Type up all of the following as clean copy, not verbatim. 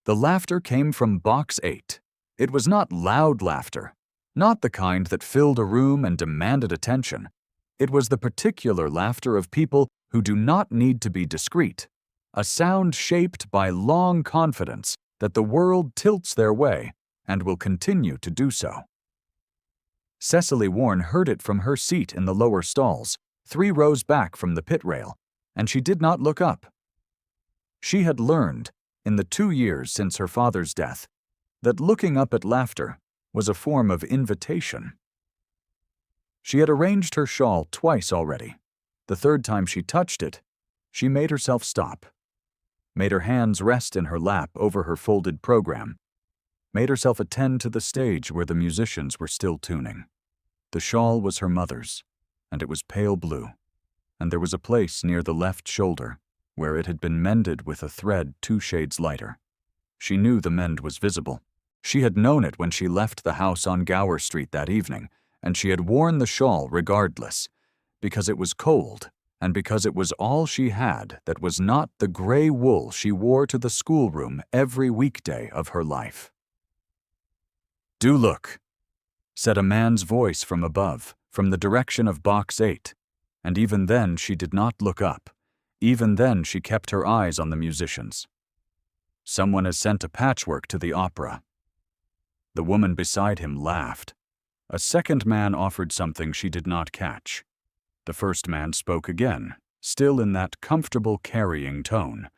The laughter came from Box 8. It was not loud laughter, not the kind that filled a room and demanded attention. It was the particular laughter of people who do not need to be discreet, a sound shaped by long confidence that the world tilts their way and will continue to do so. Cecily Warren heard it from her seat in the lower stalls, 3 rows back from the pit rail, and she did not look up. She had learned, in the 2 years since her father's death, that looking up at laughter was a form of invitation. She had arranged her shawl twice already. The 3rd time she touched it, she made herself stop, made her hands rest in her lap over her folded program, made herself attend to the stage where the musicians were still tuning. The shawl was her mother's, and it was pale blue, and there was a place near the left shoulder where it had been mended with a thread 2 shades lighter. She knew the mend was visible. She had known it when she left the house on Gower Street that evening, and she had worn the shawl regardless, because it was cold and because it was all she had that was not the gray wool she wore to the schoolroom every weekday of her life. "Do look," said a man's voice from above, from the direction of Box 8, and even then she did not look up. Even then she kept her eyes on the musicians. "Someone has sent a patchwork to the opera." The woman beside him laughed. A second man offered something she did not catch. The first man spoke again, still in that comfortable carrying tone,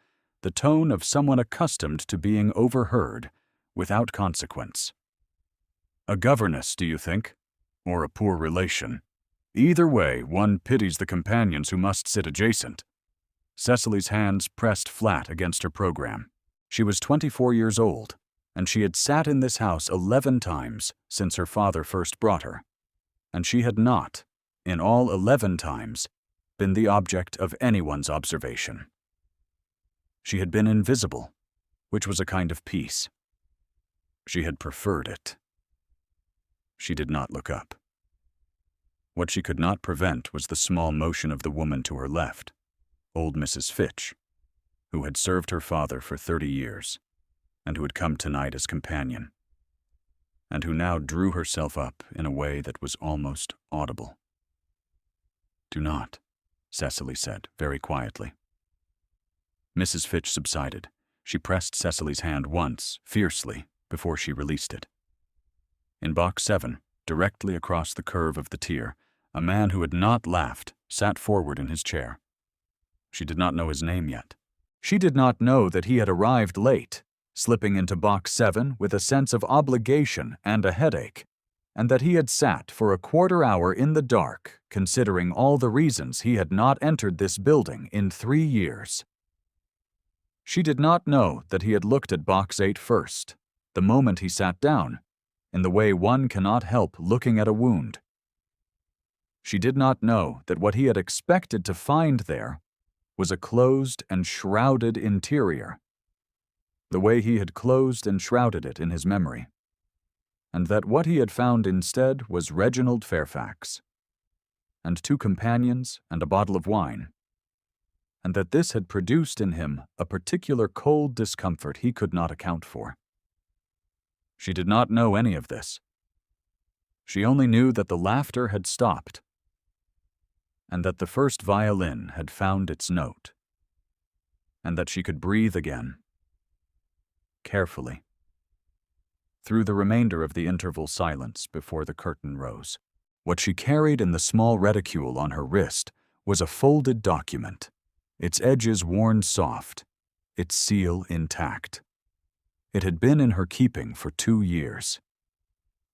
the tone of someone accustomed to being overheard, without consequence. "A governess, do you think? Or a poor relation? Either way, one pities the companions who must sit adjacent." Cecily's hands pressed flat against her program. She was 24 years old, and she had sat in this house 11 times since her father first brought her, and she had not, in all 11 times, been the object of anyone's observation. She had been invisible, which was a kind of peace. She had preferred it. She did not look up. What she could not prevent was the small motion of the woman to her left, old Mrs. Fitch, who had served her father for 30 years, and who had come tonight as companion, and who now drew herself up in a way that was almost audible. "Do not," Cecily said, very quietly. Mrs. Fitch subsided. She pressed Cecily's hand once, fiercely, before she released it. In Box 7, directly across the curve of the tier, a man who had not laughed sat forward in his chair. She did not know his name yet. She did not know that he had arrived late, slipping into Box 7 with a sense of obligation and a headache, and that he had sat for a quarter hour in the dark, considering all the reasons he had not entered this building in 3 years. She did not know that he had looked at Box 8 first, the moment he sat down, in the way one cannot help looking at a wound. She did not know that what he had expected to find there was a closed and shrouded interior, the way he had closed and shrouded it in his memory, and that what he had found instead was Reginald Fairfax, and 2 companions and a bottle of wine, and that this had produced in him a particular cold discomfort he could not account for. She did not know any of this. She only knew that the laughter had stopped, and that the first violin had found its note, and that she could breathe again, carefully, through the remainder of the interval silence before the curtain rose. What she carried in the small reticule on her wrist was a folded document, its edges worn soft, its seal intact. It had been in her keeping for 2 years.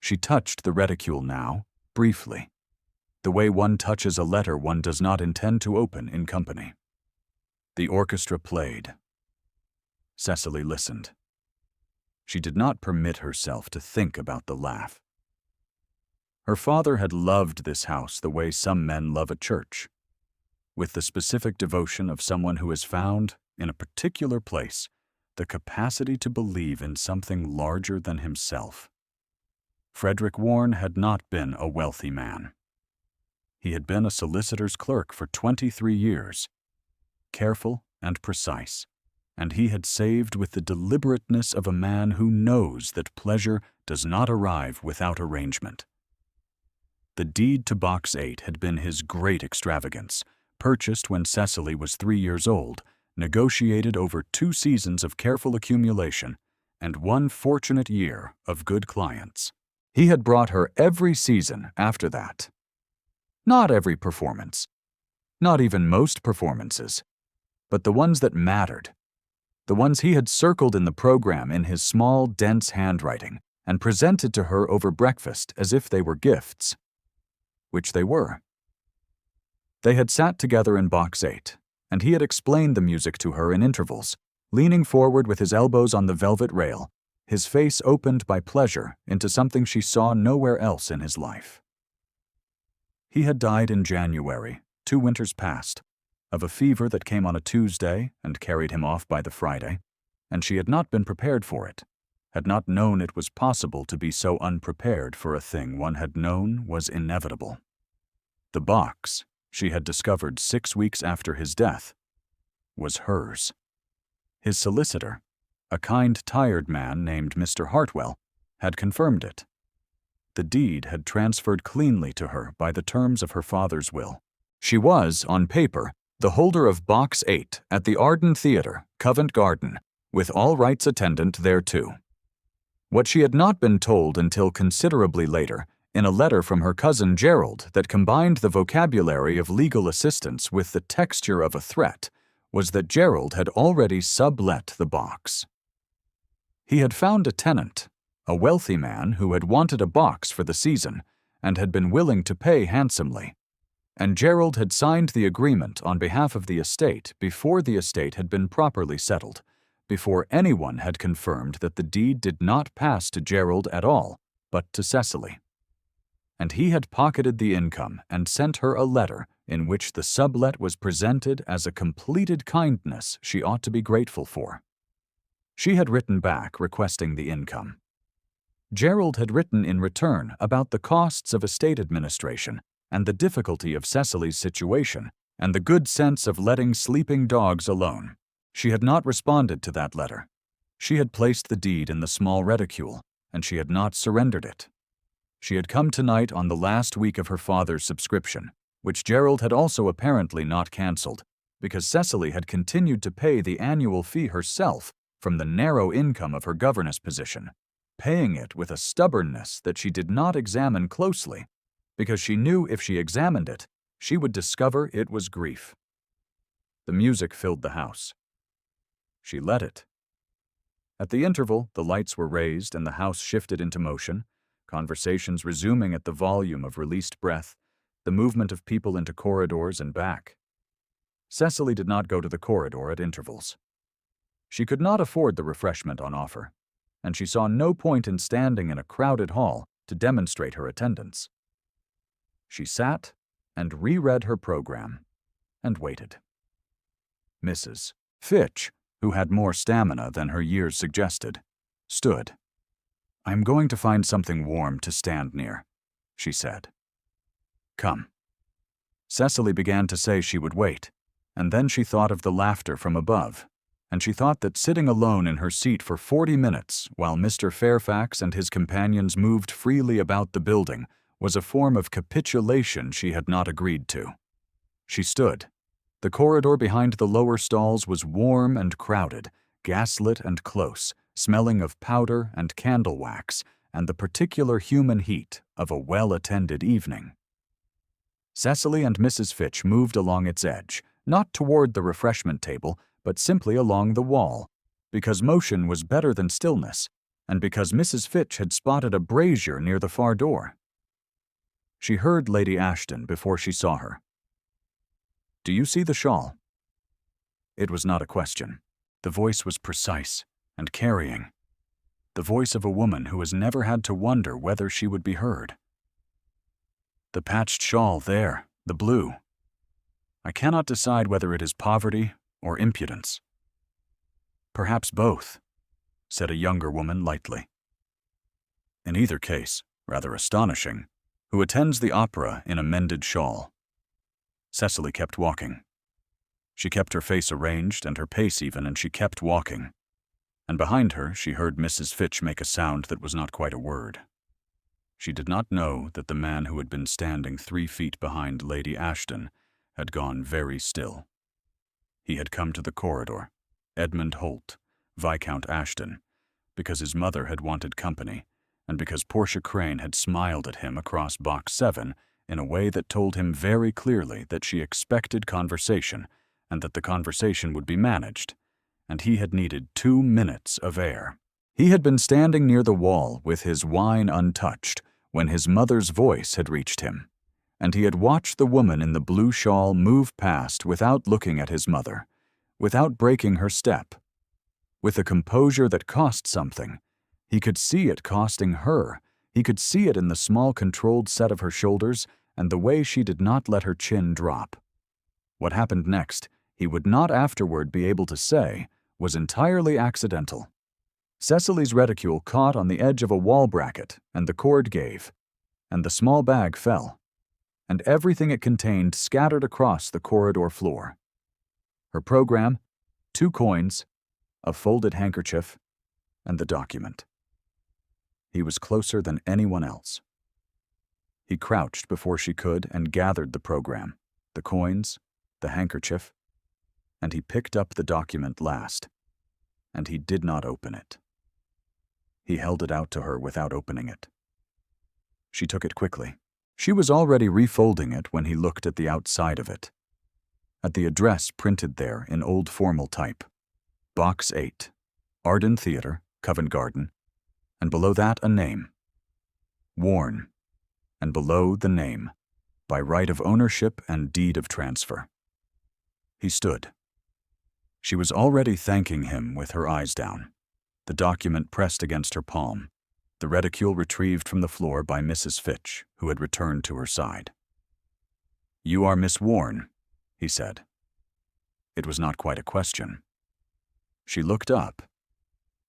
She touched the reticule now, briefly, the way one touches a letter one does not intend to open in company. The orchestra played. Cecily listened. She did not permit herself to think about the laugh. Her father had loved this house the way some men love a church, with the specific devotion of someone who has found, in a particular place, the capacity to believe in something larger than himself. Frederick Warren had not been a wealthy man. He had been a solicitor's clerk for 23 years, careful and precise, and he had saved with the deliberateness of a man who knows that pleasure does not arrive without arrangement. The deed to Box 8 had been his great extravagance, purchased when Cecily was 3 years old, negotiated over 2 seasons of careful accumulation, and 1 fortunate year of good clients. He had brought her every season after that. Not every performance, not even most performances, but the ones that mattered, the ones he had circled in the program in his small, dense handwriting and presented to her over breakfast as if they were gifts, which they were. They had sat together in Box 8, and he had explained the music to her in intervals, leaning forward with his elbows on the velvet rail, his face opened by pleasure into something she saw nowhere else in his life. He had died in January, 2 winters past, of a fever that came on a Tuesday and carried him off by the Friday, and she had not been prepared for it, had not known it was possible to be so unprepared for a thing one had known was inevitable. The box, she had discovered 6 weeks after his death, was hers. His solicitor, a kind, tired man named Mr. Hartwell, had confirmed it. The deed had transferred cleanly to her by the terms of her father's will. She was, on paper, the holder of Box 8 at the Arden Theatre, Covent Garden, with all rights attendant thereto. What she had not been told until considerably later, in a letter from her cousin Gerald that combined the vocabulary of legal assistance with the texture of a threat, was that Gerald had already sublet the box. He had found a tenant, a wealthy man who had wanted a box for the season and had been willing to pay handsomely, and Gerald had signed the agreement on behalf of the estate before the estate had been properly settled, before anyone had confirmed that the deed did not pass to Gerald at all, but to Cecily. And he had pocketed the income and sent her a letter in which the sublet was presented as a completed kindness she ought to be grateful for. She had written back requesting the income. Gerald had written in return about the costs of estate administration and the difficulty of Cecily's situation and the good sense of letting sleeping dogs alone. She had not responded to that letter. She had placed the deed in the small reticule, and she had not surrendered it. She had come tonight on the last week of her father's subscription, which Gerald had also apparently not cancelled, because Cecily had continued to pay the annual fee herself from the narrow income of her governess position, paying it with a stubbornness that she did not examine closely, because she knew if she examined it, she would discover it was grief. The music filled the house. She let it. At the interval, the lights were raised and the house shifted into motion, conversations resuming at the volume of released breath, the movement of people into corridors and back. Cecily did not go to the corridor at intervals. She could not afford the refreshment on offer, and she saw no point in standing in a crowded hall to demonstrate her attendance. She sat and reread her program and waited. Mrs. Fitch, who had more stamina than her years suggested, stood. "I am going to find something warm to stand near," she said. "Come." Cecily began to say she would wait, and then she thought of the laughter from above, and she thought that sitting alone in her seat for 40 minutes while Mr. Fairfax and his companions moved freely about the building was a form of capitulation she had not agreed to. She stood. The corridor behind the lower stalls was warm and crowded, gaslit and close, smelling of powder and candle wax and the particular human heat of a well-attended evening. Cecily and Mrs. Fitch moved along its edge, not toward the refreshment table, but simply along the wall, because motion was better than stillness, and because Mrs. Fitch had spotted a brazier near the far door. She heard Lady Ashton before she saw her. "Do you see the shawl?" It was not a question. The voice was precise and carrying. The voice of a woman who has never had to wonder whether she would be heard. "The patched shawl there, the blue. I cannot decide whether it is poverty or impudence." "Perhaps both," said a younger woman lightly. "In either case, rather astonishing. Who attends the opera in a mended shawl?" Cecily kept walking. She kept her face arranged and her pace even, and she kept walking. And behind her, she heard Mrs. Fitch make a sound that was not quite a word. She did not know that the man who had been standing 3 feet behind Lady Ashton had gone very still. He had come to the corridor, Edmund Holt, Viscount Ashton, because his mother had wanted company, and because Portia Crane had smiled at him across Box 7 in a way that told him very clearly that she expected conversation and that the conversation would be managed, and he had needed 2 minutes of air. He had been standing near the wall with his wine untouched when his mother's voice had reached him, and he had watched the woman in the blue shawl move past without looking at his mother, without breaking her step. With a composure that cost something, he could see it costing her. He could see it in the small controlled set of her shoulders and the way she did not let her chin drop. What happened next, he would not afterward be able to say, was entirely accidental. Cecily's reticule caught on the edge of a wall bracket, and the cord gave, and the small bag fell, and everything it contained scattered across the corridor floor. Her program, 2 coins, a folded handkerchief, and the document. He was closer than anyone else. He crouched before she could and gathered the program, the coins, the handkerchief, and he picked up the document last, and he did not open it. He held it out to her without opening it. She took it quickly. She was already refolding it when he looked at the outside of it, at the address printed there in old formal type. Box 8, Arden Theatre, Covent Garden, and below that a name. Warren, and below the name, by right of ownership and deed of transfer. He stood. She was already thanking him with her eyes down, the document pressed against her palm, the reticule retrieved from the floor by Mrs. Fitch, who had returned to her side. "You are Miss Warren," he said. It was not quite a question. She looked up.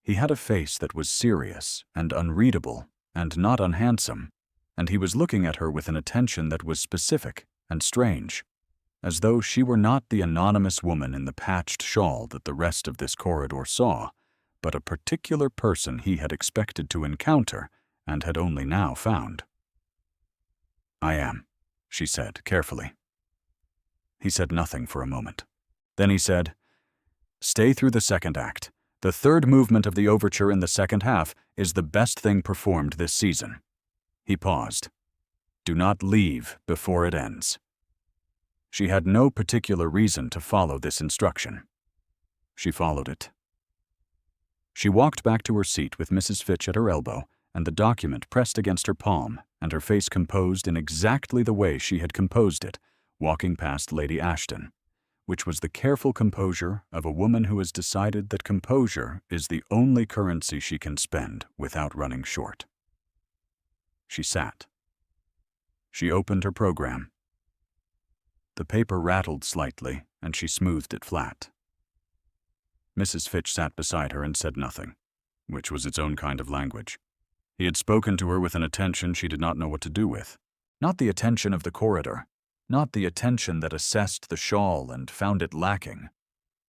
He had a face that was serious and unreadable and not unhandsome, and he was looking at her with an attention that was specific and strange, as though she were not the anonymous woman in the patched shawl that the rest of this corridor saw, but a particular person he had expected to encounter and had only now found. "I am," she said carefully. He said nothing for a moment. Then he said, "Stay through the second act. The third movement of the overture in the second half is the best thing performed this season." He paused. "Do not leave before it ends." She had no particular reason to follow this instruction. She followed it. She walked back to her seat with Mrs. Fitch at her elbow and the document pressed against her palm and her face composed in exactly the way she had composed it, walking past Lady Ashton, which was the careful composure of a woman who has decided that composure is the only currency she can spend without running short. She sat. She opened her program. The paper rattled slightly, and she smoothed it flat. Mrs. Fitch sat beside her and said nothing, which was its own kind of language. He had spoken to her with an attention she did not know what to do with. Not the attention of the corridor, not the attention that assessed the shawl and found it lacking,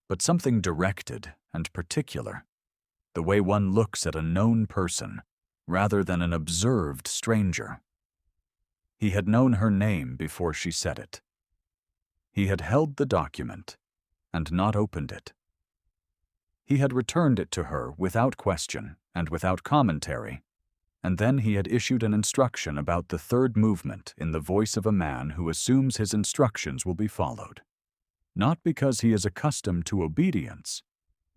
but something directed and particular, the way one looks at a known person rather than an observed stranger. He had known her name before she said it. He had held the document and not opened it. He had returned it to her without question and without commentary, and then he had issued an instruction about the third movement in the voice of a man who assumes his instructions will be followed, not because he is accustomed to obedience,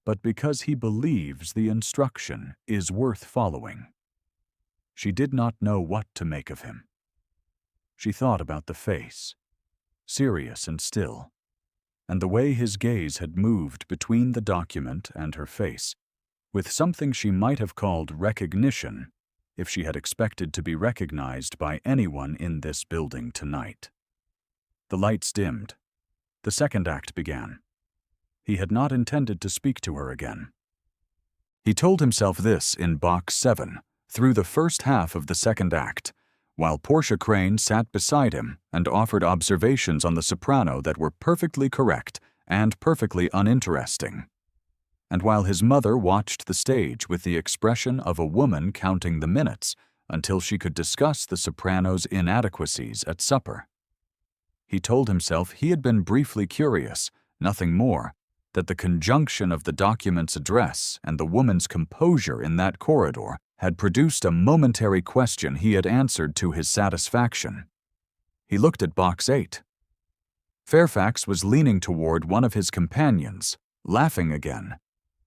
but because he believes the instruction is worth following. She did not know what to make of him. She thought about the face, serious and still, and the way his gaze had moved between the document and her face, with something she might have called recognition if she had expected to be recognized by anyone in this building tonight. The lights dimmed. The second act began. He had not intended to speak to her again. He told himself this in Box 7, through the first half of the second act, while Portia Crane sat beside him and offered observations on the soprano that were perfectly correct and perfectly uninteresting. And while his mother watched the stage with the expression of a woman counting the minutes until she could discuss the soprano's inadequacies at supper. He told himself he had been briefly curious, nothing more, that the conjunction of the document's address and the woman's composure in that corridor had produced a momentary question he had answered to his satisfaction. He looked at Box 8. Fairfax was leaning toward one of his companions, laughing again,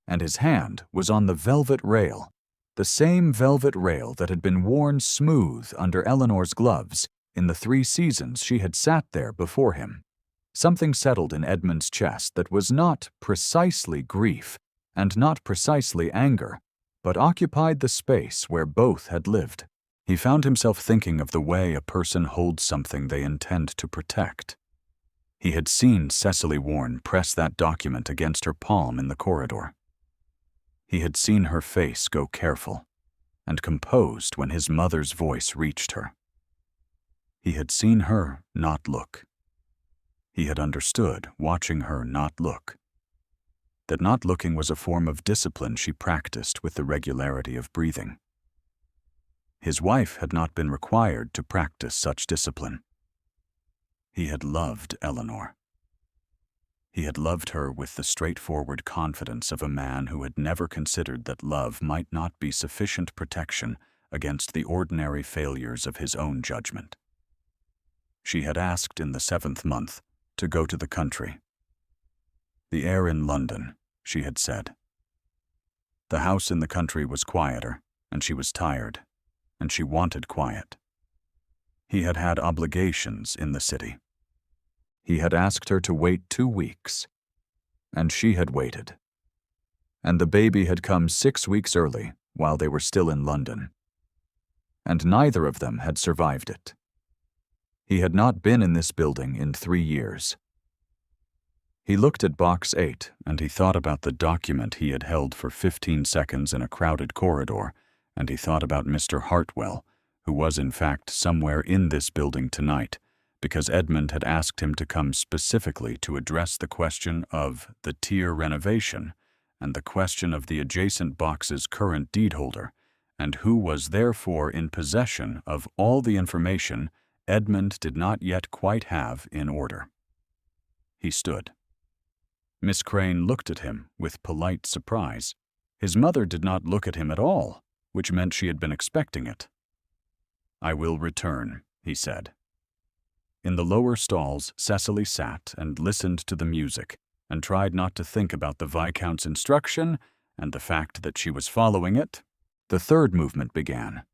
and his hand was on the velvet rail, the same velvet rail that had been worn smooth under Eleanor's gloves in the 3 seasons she had sat there before him. Something settled in Edmund's chest that was not precisely grief and not precisely anger, but occupied the space where both had lived. He found himself thinking of the way a person holds something they intend to protect. He had seen Cecily Warne press that document against her palm in the corridor. He had seen her face go careful and composed when his mother's voice reached her. He had seen her not look. He had understood, watching her not look, that not looking was a form of discipline she practiced with the regularity of breathing. His wife had not been required to practice such discipline. He had loved Eleanor. He had loved her with the straightforward confidence of a man who had never considered that love might not be sufficient protection against the ordinary failures of his own judgment. She had asked in the 7th month to go to the country. The air in London, she had said. The house in the country was quieter, and she was tired, and she wanted quiet. He had had obligations in the city. He had asked her to wait 2 weeks, and she had waited. And the baby had come 6 weeks early while they were still in London. And neither of them had survived it. He had not been in this building in 3 years. He looked at Box 8, and he thought about the document he had held for 15 seconds in a crowded corridor, and he thought about Mr. Hartwell, who was in fact somewhere in this building tonight, because Edmund had asked him to come specifically to address the question of the tier renovation and the question of the adjacent box's current deed holder, and who was therefore in possession of all the information Edmund did not yet quite have in order. He stood. Miss Crane looked at him with polite surprise. His mother did not look at him at all, which meant she had been expecting it. "I will return," he said. In the lower stalls, Cecily sat and listened to the music and tried not to think about the Viscount's instruction and the fact that she was following it. The 3rd movement began.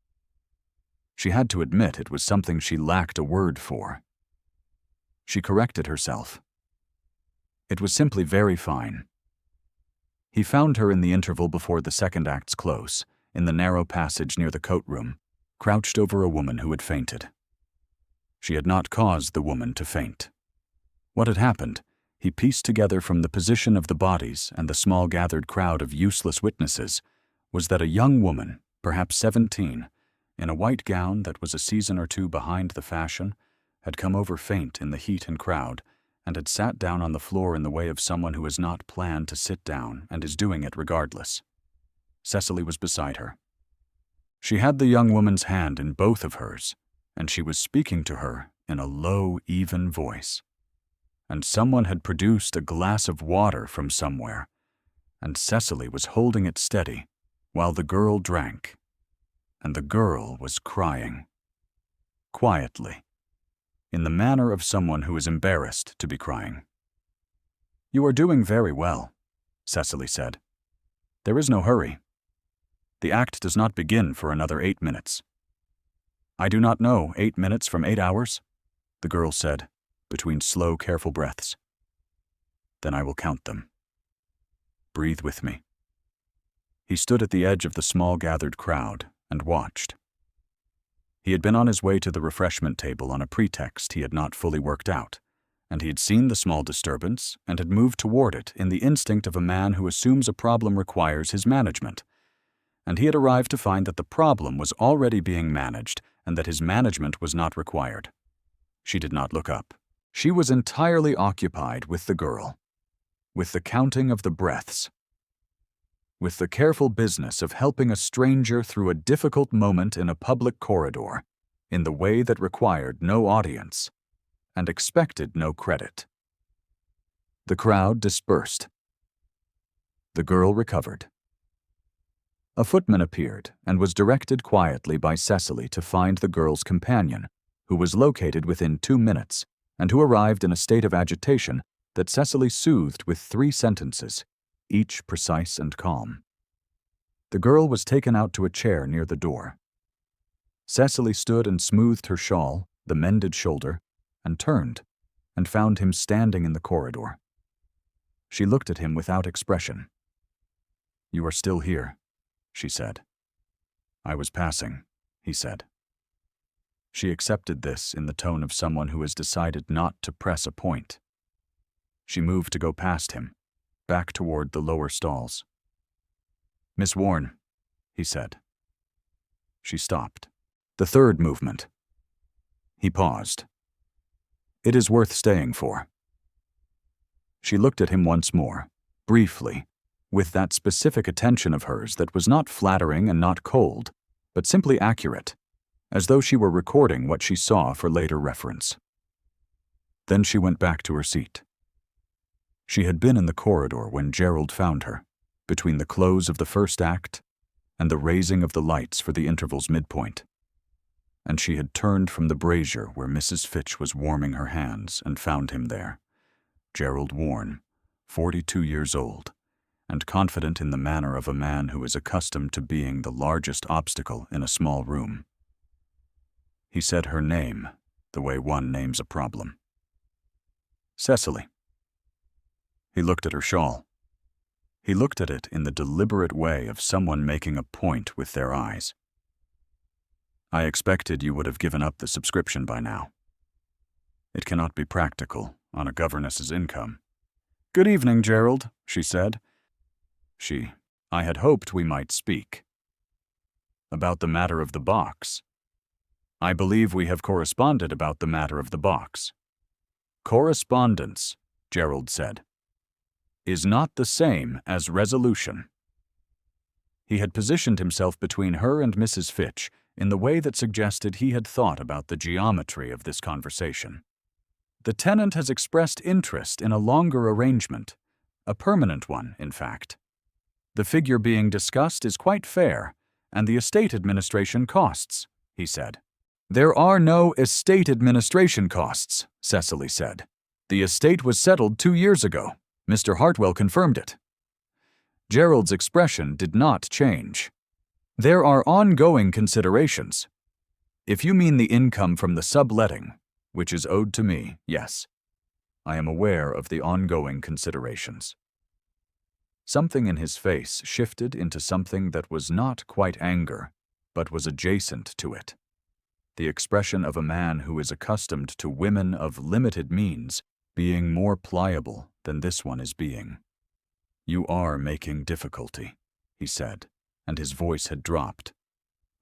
She had to admit it was something she lacked a word for. She corrected herself. It was simply very fine. He found her in the interval before the 2nd act's close, in the narrow passage near the coat room, crouched over a woman who had fainted. She had not caused the woman to faint. What had happened, he pieced together from the position of the bodies and the small gathered crowd of useless witnesses, was that a young woman, perhaps 17, in a white gown that was a season or 2 behind the fashion, had come over faint in the heat and crowd, and had sat down on the floor in the way of someone who has not planned to sit down and is doing it regardless. Cecily was beside her. She had the young woman's hand in both of hers, and she was speaking to her in a low, even voice. And someone had produced a glass of water from somewhere, and Cecily was holding it steady while the girl drank, and the girl was crying. Quietly, in the manner of someone who is embarrassed to be crying. "You are doing very well," Cecily said. "There is no hurry. The act does not begin for another 8 minutes." "I do not know 8 minutes from 8 hours," the girl said, between slow, careful breaths. "Then I will count them. Breathe with me." He stood at the edge of the small gathered crowd and watched. He had been on his way to the refreshment table on a pretext he had not fully worked out, and he had seen the small disturbance and had moved toward it in the instinct of a man who assumes a problem requires his management. And he had arrived to find that the problem was already being managed and that his management was not required. She did not look up. She was entirely occupied with the girl. with the counting of the breaths, with the careful business of helping a stranger through a difficult moment in a public corridor, in the way that required no audience and expected no credit. The crowd dispersed. The girl recovered. A footman appeared and was directed quietly by Cecily to find the girl's companion, who was located within 2 minutes and who arrived in a state of agitation that Cecily soothed with 3 sentences, each precise and calm. The girl was taken out to a chair near the door. Cecily stood and smoothed her shawl, the mended shoulder, and turned, and found him standing in the corridor. She looked at him without expression. "You are still here," she said. "I was passing," he said. She accepted this in the tone of someone who has decided not to press a point. She moved to go past him, back toward the lower stalls. "Miss Warren," he said. She stopped. The third movement. He paused. "It is worth staying for." She looked at him once more, briefly, with that specific attention of hers that was not flattering and not cold, but simply accurate, as though she were recording what she saw for later reference. Then she went back to her seat. She had been in the corridor when Gerald found her, between the close of the first act and the raising of the lights for the interval's midpoint. And she had turned from the brazier where Mrs. Fitch was warming her hands and found him there, Gerald Warren, 42 years old, and confident in the manner of a man who is accustomed to being the largest obstacle in a small room. He said her name, the way one names a problem. "Cecily." He looked at her shawl. He looked at it in the deliberate way of someone making a point with their eyes. "I expected you would have given up the subscription by now. It cannot be practical on a governess's income." "Good evening, Gerald," she said. I had hoped we might speak." "About the matter of the box." "I believe we have corresponded about the matter of the box." "Correspondence," Gerald said, "is not the same as resolution." He had positioned himself between her and Mrs. Fitch in the way that suggested he had thought about the geometry of this conversation. "The tenant has expressed interest in a longer arrangement, a permanent one, in fact. The figure being discussed is quite fair, and the estate administration costs," he said. "There are no estate administration costs," Cecily said. "The estate was settled 2 years ago. Mr. Hartwell confirmed it." Gerald's expression did not change. "There are ongoing considerations. If you mean the income from the subletting, which is owed to me, yes. I am aware of the ongoing considerations." Something in his face shifted into something that was not quite anger, but was adjacent to it. The expression of a man who is accustomed to women of limited means being more pliable than this one is being. "You are making difficulty," he said, and his voice had dropped,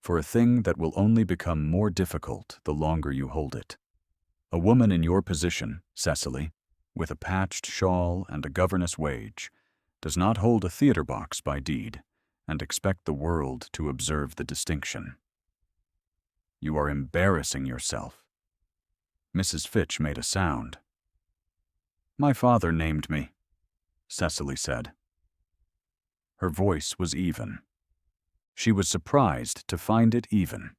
"for a thing that will only become more difficult the longer you hold it. A woman in your position, Cecily, with a patched shawl and a governess wage, does not hold a theater box by deed and expect the world to observe the distinction. You are embarrassing yourself." Mrs. Fitch made a sound. "My father named me," Cecily said. Her voice was even. She was surprised to find it even.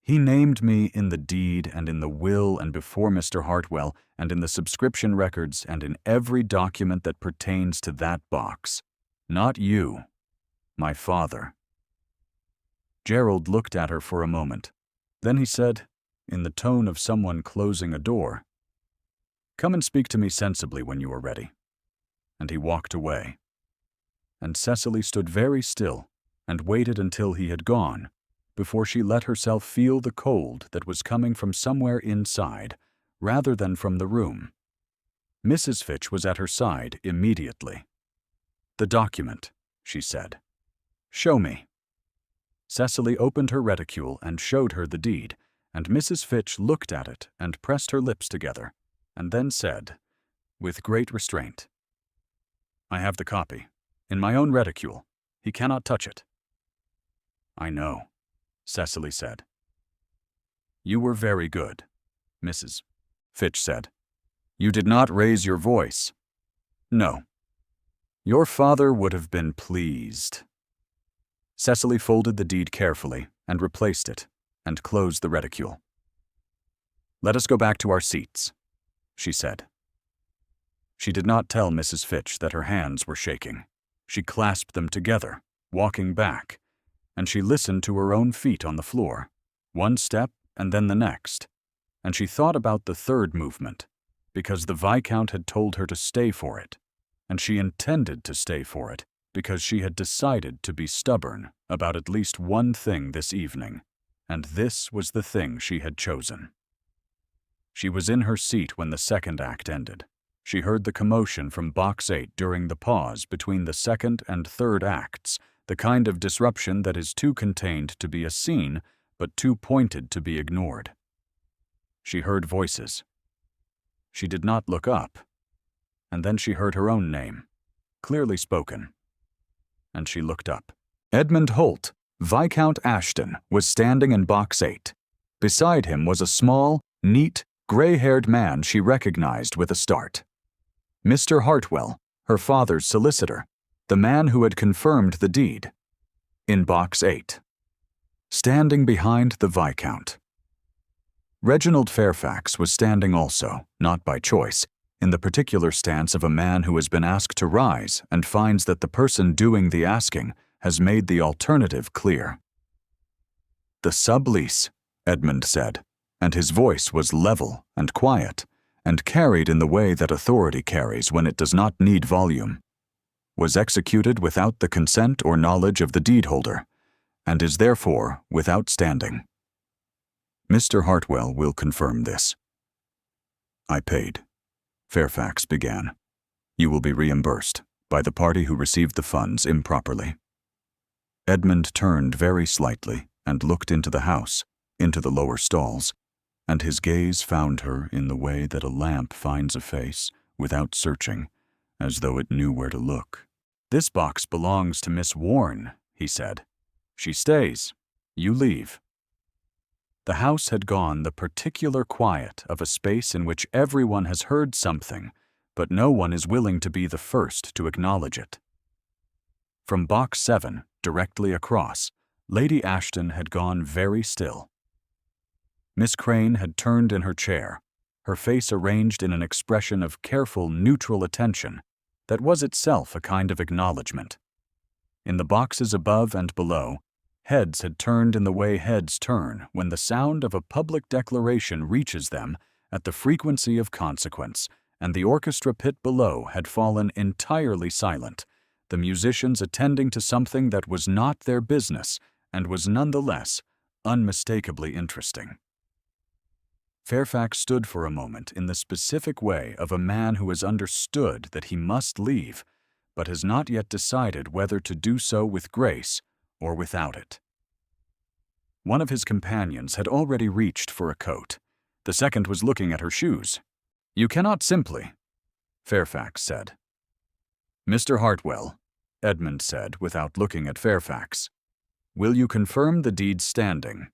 "He named me in the deed and in the will and before Mr. Hartwell and in the subscription records and in every document that pertains to that box. Not you. My father." Gerald looked at her for a moment. Then he said, in the tone of someone closing a door, "Come and speak to me sensibly when you are ready." And he walked away. And Cecily stood very still and waited until he had gone, before she let herself feel the cold that was coming from somewhere inside, rather than from the room. Mrs. Fitch was at her side immediately. "The document," she said. "Show me." Cecily opened her reticule and showed her the deed, and Mrs. Fitch looked at it and pressed her lips together, and then said, with great restraint. "I have the copy. In my own reticule. He cannot touch it." "I know," Cecily said. "You were very good," Mrs. Fitch said. "You did not raise your voice." "No. Your father would have been pleased." Cecily folded the deed carefully and replaced it, and closed the reticule. "Let us go back to our seats," she said. She did not tell Mrs. Fitch that her hands were shaking. She clasped them together, walking back, and she listened to her own feet on the floor, one step and then the next, and she thought about the third movement, because the Viscount had told her to stay for it, and she intended to stay for it because she had decided to be stubborn about at least one thing this evening, and this was the thing she had chosen. She was in her seat when the second act ended. She heard the commotion from Box 8 during the pause between the second and third acts, the kind of disruption that is too contained to be a scene, but too pointed to be ignored. She heard voices. She did not look up, and then she heard her own name, clearly spoken, and she looked up. Edmund Holt, Viscount Ashton, was standing in Box 8. Beside him was a small, neat, gray-haired man she recognized with a start. Mr. Hartwell, her father's solicitor, the man who had confirmed the deed. In Box 8. Standing behind the Viscount. Reginald Fairfax was standing also, not by choice, in the particular stance of a man who has been asked to rise and finds that the person doing the asking has made the alternative clear. "The sublease," Edmund said, and his voice was level and quiet, and carried in the way that authority carries when it does not need volume, "was executed without the consent or knowledge of the deed holder, and is therefore without standing. Mr. Hartwell will confirm this." "I paid," Fairfax began. "You will be reimbursed by the party who received the funds improperly." Edmund turned very slightly and looked into the house, into the lower stalls, and his gaze found her in the way that a lamp finds a face, without searching, as though it knew where to look. "This box belongs to Miss Warne," he said. "She stays. You leave." The house had gone the particular quiet of a space in which everyone has heard something, but no one is willing to be the first to acknowledge it. From Box 7, directly across, Lady Ashton had gone very still. Miss Crane had turned in her chair, her face arranged in an expression of careful, neutral attention that was itself a kind of acknowledgement. In the boxes above and below, heads had turned in the way heads turn when the sound of a public declaration reaches them at the frequency of consequence, and the orchestra pit below had fallen entirely silent, the musicians attending to something that was not their business and was nonetheless unmistakably interesting. Fairfax stood for a moment in the specific way of a man who has understood that he must leave, but has not yet decided whether to do so with grace or without it. One of his companions had already reached for a coat. The second was looking at her shoes. "You cannot simply," Fairfax said. "Mr. Hartwell," Edmund said without looking at Fairfax, "will you confirm the deed standing?"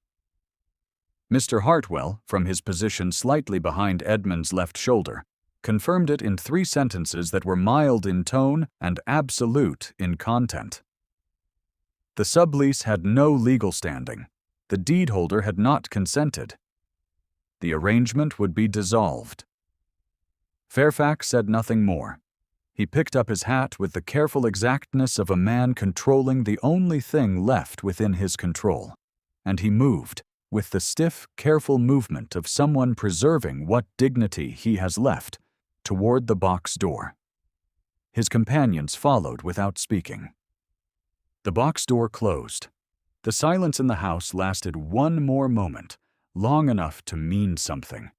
Mr. Hartwell, from his position slightly behind Edmund's left shoulder, confirmed it in 3 sentences that were mild in tone and absolute in content. The sublease had no legal standing. The deed holder had not consented. The arrangement would be dissolved. Fairfax said nothing more. He picked up his hat with the careful exactness of a man controlling the only thing left within his control, and he moved, with the stiff, careful movement of someone preserving what dignity he has left, toward the box door. His companions followed without speaking. The box door closed. The silence in the house lasted one more moment, long enough to mean something,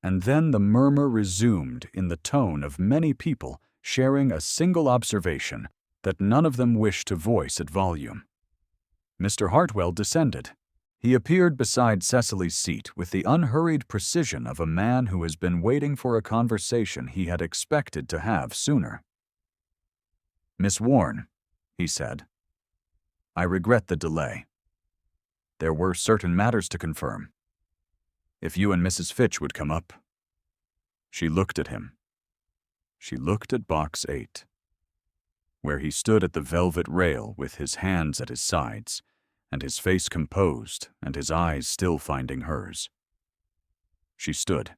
and then the murmur resumed in the tone of many people sharing a single observation that none of them wished to voice at volume. Mr. Hartwell descended. He appeared beside Cecily's seat with the unhurried precision of a man who has been waiting for a conversation he had expected to have sooner. "Miss Warren," he said, "I regret the delay. There were certain matters to confirm. If you and Mrs. Fitch would come up." She looked at him. She looked at Box 8, where he stood at the velvet rail with his hands at his sides, and his face composed and his eyes still finding hers. She stood.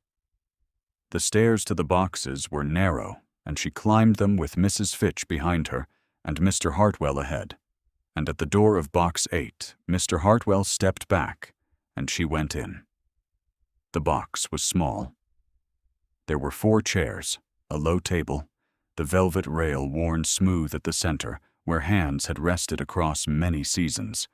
The stairs to the boxes were narrow, and she climbed them with Mrs. Fitch behind her and Mr. Hartwell ahead. And at the door of Box 8, Mr. Hartwell stepped back, and she went in. The box was small. There were 4 chairs, a low table, the velvet rail worn smooth at the center, where hands had rested across many seasons.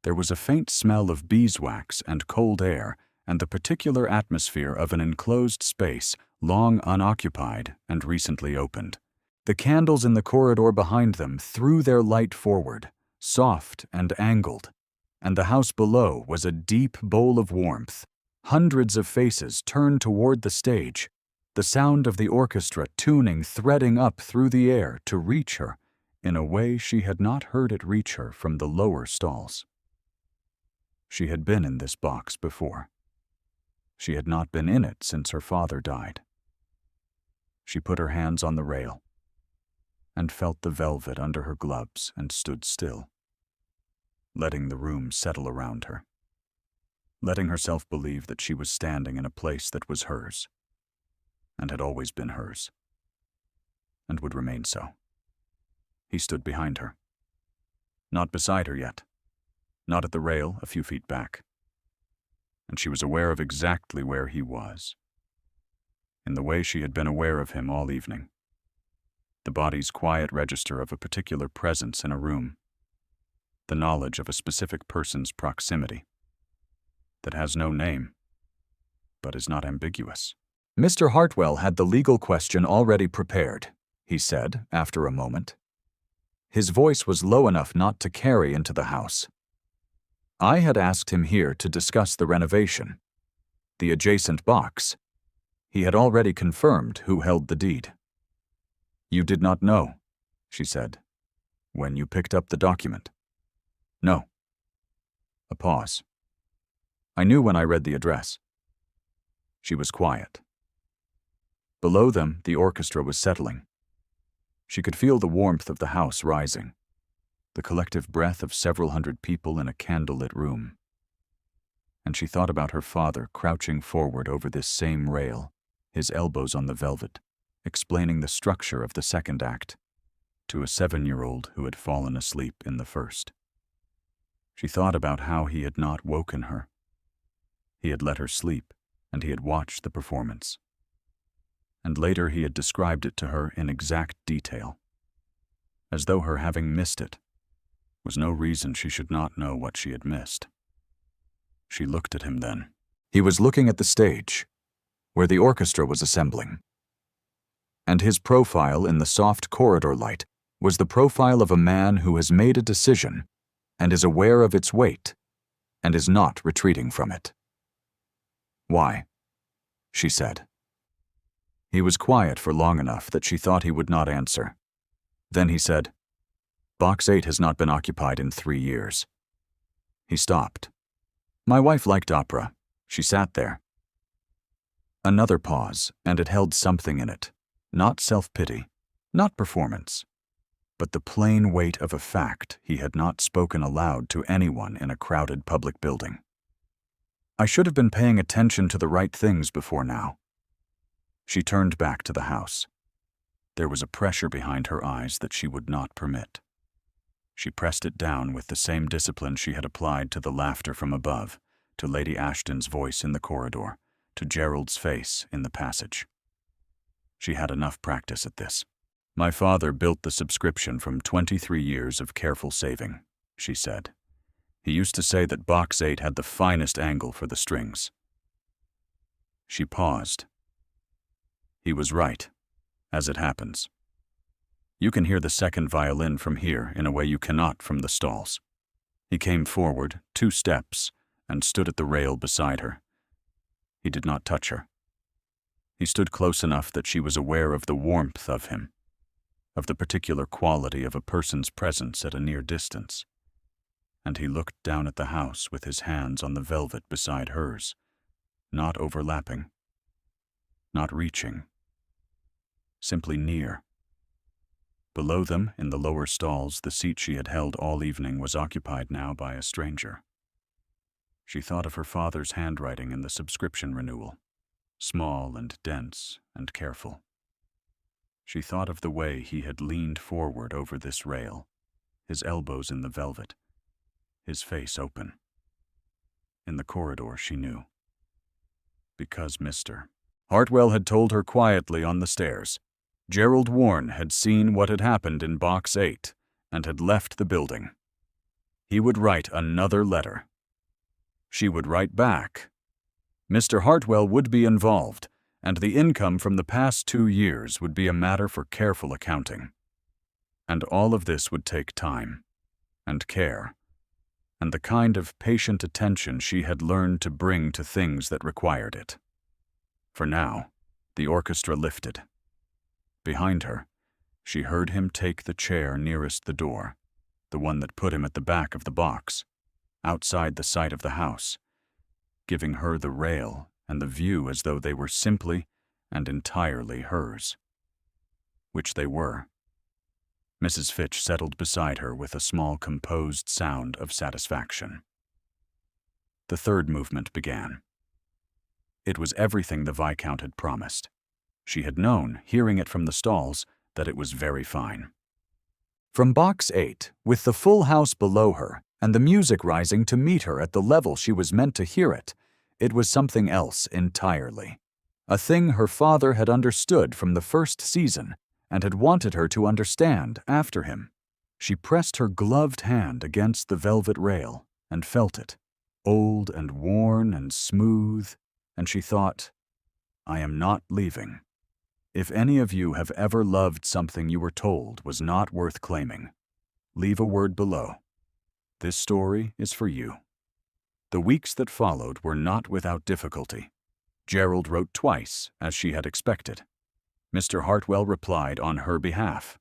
There was a faint smell of beeswax and cold air, and the particular atmosphere of an enclosed space long unoccupied and recently opened. The candles in the corridor behind them threw their light forward, soft and angled, and the house below was a deep bowl of warmth. Hundreds of faces turned toward the stage, the sound of the orchestra tuning threading up through the air to reach her in a way she had not heard it reach her from the lower stalls. She had been in this box before. She had not been in it since her father died. She put her hands on the rail and felt the velvet under her gloves and stood still, letting the room settle around her, letting herself believe that she was standing in a place that was hers, and had always been hers, and would remain so. He stood behind her. Not beside her yet, not at the rail a few feet back, and she was aware of exactly where he was, in the way she had been aware of him all evening. The body's quiet register of a particular presence in a room, the knowledge of a specific person's proximity, that has no name, but is not ambiguous. Mr. Hartwell had the legal question already prepared, he said after a moment. His voice was low enough not to carry into the house. I had asked him here to discuss the renovation, the adjacent box. He had already confirmed who held the deed. You did not know, she said, when you picked up the document. No. A pause. I knew when I read the address. She was quiet. Below them, the orchestra was settling. She could feel the warmth of the house rising, the collective breath of several hundred people in a candlelit room. And she thought about her father crouching forward over this same rail, his elbows on the velvet, explaining the structure of the second act to a 7-year-old who had fallen asleep in the first. She thought about how he had not woken her. He had let her sleep, and he had watched the performance. And later he had described it to her in exact detail, as though her having missed it was no reason she should not know what she had missed. She looked at him then. He was looking at the stage, where the orchestra was assembling. And his profile in the soft corridor light was the profile of a man who has made a decision and is aware of its weight and is not retreating from it. Why? She said. He was quiet for long enough that she thought he would not answer. Then he said, Box 8 has not been occupied in 3 years. He stopped. My wife liked opera. She sat there. Another pause, and it held something in it. Not self-pity, not performance, but the plain weight of a fact he had not spoken aloud to anyone in a crowded public building. I should have been paying attention to the right things before now. She turned back to the house. There was a pressure behind her eyes that she would not permit. She pressed it down with the same discipline she had applied to the laughter from above, to Lady Ashton's voice in the corridor, to Gerald's face in the passage. She had enough practice at this. My father built the subscription from 23 years of careful saving, she said. He used to say that Box 8 had the finest angle for the strings. She paused. He was right, as it happens. You can hear the second violin from here in a way you cannot from the stalls. He came forward 2 steps and stood at the rail beside her. He did not touch her. He stood close enough that she was aware of the warmth of him, of the particular quality of a person's presence at a near distance. And he looked down at the house with his hands on the velvet beside hers, not overlapping, not reaching, simply near. Below them, in the lower stalls, the seat she had held all evening was occupied now by a stranger. She thought of her father's handwriting in the subscription renewal, small and dense and careful. She thought of the way he had leaned forward over this rail, his elbows in the velvet, his face open. In the corridor, she knew. Because Mr. Hartwell had told her quietly on the stairs, Gerald Warren had seen what had happened in Box 8 and had left the building. He would write another letter. She would write back. Mr. Hartwell would be involved, and the income from the past 2 years would be a matter for careful accounting. And all of this would take time, and care, and the kind of patient attention she had learned to bring to things that required it. For now, the orchestra lifted. Behind her, she heard him take the chair nearest the door, the one that put him at the back of the box, outside the sight of the house, giving her the rail and the view as though they were simply and entirely hers. Which they were. Mrs. Fitch settled beside her with a small composed sound of satisfaction. The third movement began. It was everything the Viscount had promised. She had known, hearing it from the stalls, that it was very fine. From Box 8, with the full house below her and the music rising to meet her at the level she was meant to hear it, it was something else entirely. A thing her father had understood from the first season and had wanted her to understand after him. She pressed her gloved hand against the velvet rail and felt it, old and worn and smooth, and she thought, I am not leaving. If any of you have ever loved something you were told was not worth claiming, leave a word below. This story is for you. The weeks that followed were not without difficulty. Gerald wrote twice, as she had expected. Mr. Hartwell replied on her behalf.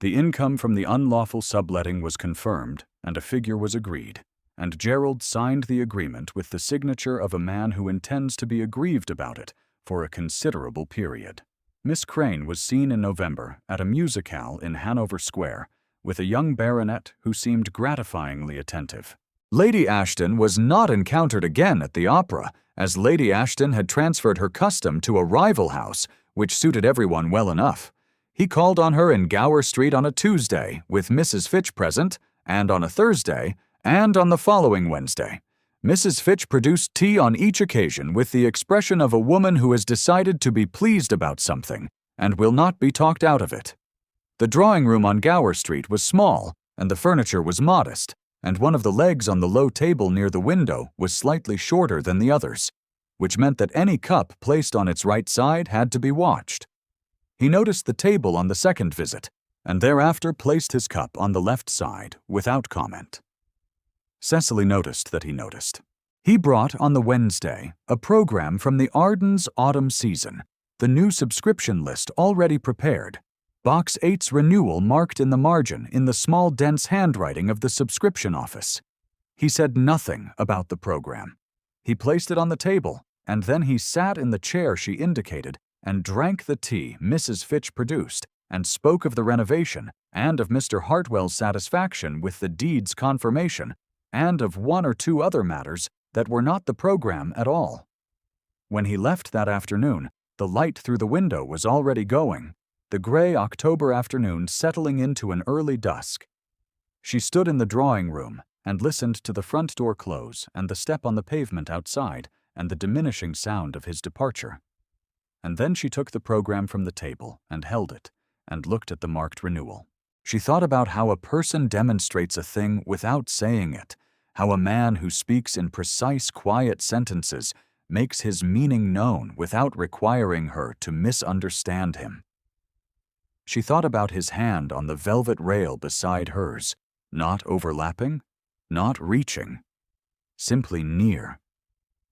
The income from the unlawful subletting was confirmed, and a figure was agreed, and Gerald signed the agreement with the signature of a man who intends to be aggrieved about it for a considerable period. Miss Crane was seen in November at a musicale in Hanover Square with a young baronet who seemed gratifyingly attentive. Lady Ashton was not encountered again at the opera, as Lady Ashton had transferred her custom to a rival house, which suited everyone well enough. He called on her in Gower Street on a Tuesday, with Mrs. Fitch present, and on a Thursday, and on the following Wednesday. Mrs. Fitch produced tea on each occasion with the expression of a woman who has decided to be pleased about something and will not be talked out of it. The drawing room on Gower Street was small, and the furniture was modest, and one of the legs on the low table near the window was slightly shorter than the others, which meant that any cup placed on its right side had to be watched. He noticed the table on the second visit, and thereafter placed his cup on the left side without comment. Cecily noticed that he noticed. He brought on the Wednesday a program from the Arden's autumn season, the new subscription list already prepared, Box 8's renewal marked in the margin in the small dense handwriting of the subscription office. He said nothing about the program. He placed it on the table, and then he sat in the chair she indicated and drank the tea Mrs. Fitch produced and spoke of the renovation and of Mr. Hartwell's satisfaction with the deed's confirmation and of one or two other matters that were not the program at all. When he left that afternoon, the light through the window was already going, the gray October afternoon settling into an early dusk. She stood in the drawing room and listened to the front door close and the step on the pavement outside and the diminishing sound of his departure. And then she took the program from the table and held it and looked at the marked renewal. She thought about how a person demonstrates a thing without saying it, how a man who speaks in precise, quiet sentences makes his meaning known without requiring her to misunderstand him. She thought about his hand on the velvet rail beside hers, not overlapping, not reaching, simply near.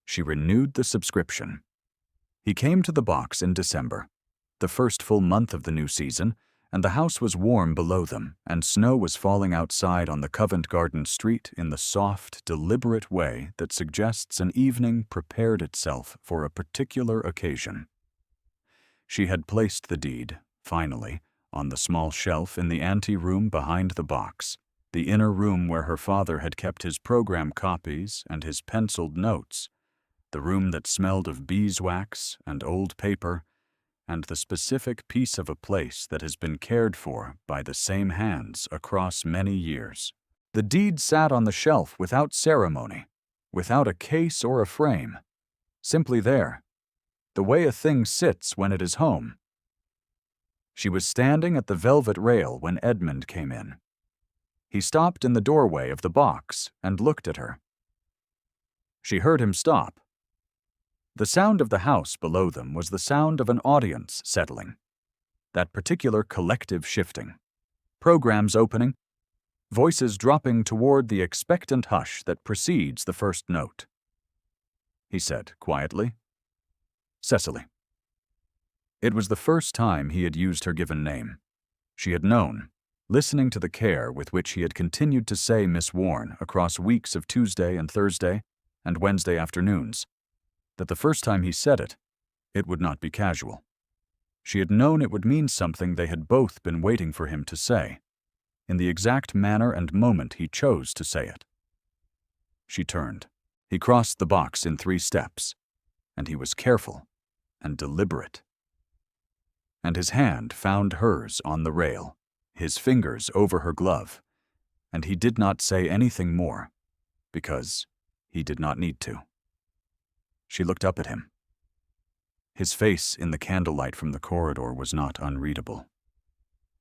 She renewed the subscription. He came to the box in December, the first full month of the new season, and the house was warm below them, and snow was falling outside on the Covent Garden street in the soft, deliberate way that suggests an evening prepared itself for a particular occasion. She had placed the deed, finally, on the small shelf in the ante-room behind the box, the inner room where her father had kept his program copies and his penciled notes, the room that smelled of beeswax and old paper, and the specific piece of a place that has been cared for by the same hands across many years. The deed sat on the shelf without ceremony, without a case or a frame, simply there, the way a thing sits when it is home. She was standing at the velvet rail when Edmund came in. He stopped in the doorway of the box and looked at her. She heard him stop. The sound of the house below them was the sound of an audience settling, that particular collective shifting, programs opening, voices dropping toward the expectant hush that precedes the first note. He said quietly, "Cecily." It was the first time he had used her given name. She had known, listening to the care with which he had continued to say Miss Warne across weeks of Tuesday and Thursday and Wednesday afternoons, that the first time he said it, it would not be casual. She had known it would mean something they had both been waiting for him to say, in the exact manner and moment he chose to say it. She turned. He crossed the box in 3 steps, and he was careful and deliberate. And his hand found hers on the rail, his fingers over her glove, and he did not say anything more, because he did not need to. She looked up at him. His face in the candlelight from the corridor was not unreadable.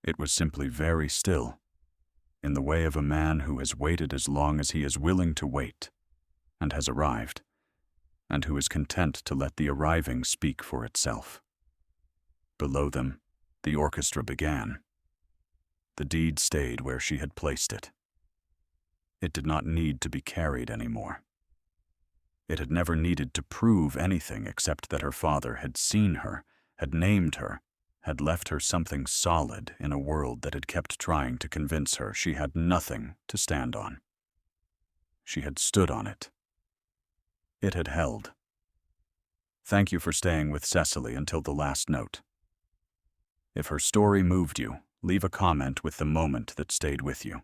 It was simply very still, in the way of a man who has waited as long as he is willing to wait, and has arrived, and who is content to let the arriving speak for itself. Below them, the orchestra began. The deed stayed where she had placed it. It did not need to be carried anymore. It had never needed to prove anything except that her father had seen her, had named her, had left her something solid in a world that had kept trying to convince her she had nothing to stand on. She had stood on it. It had held. Thank you for staying with Cecily until the last note. If her story moved you, leave a comment with the moment that stayed with you.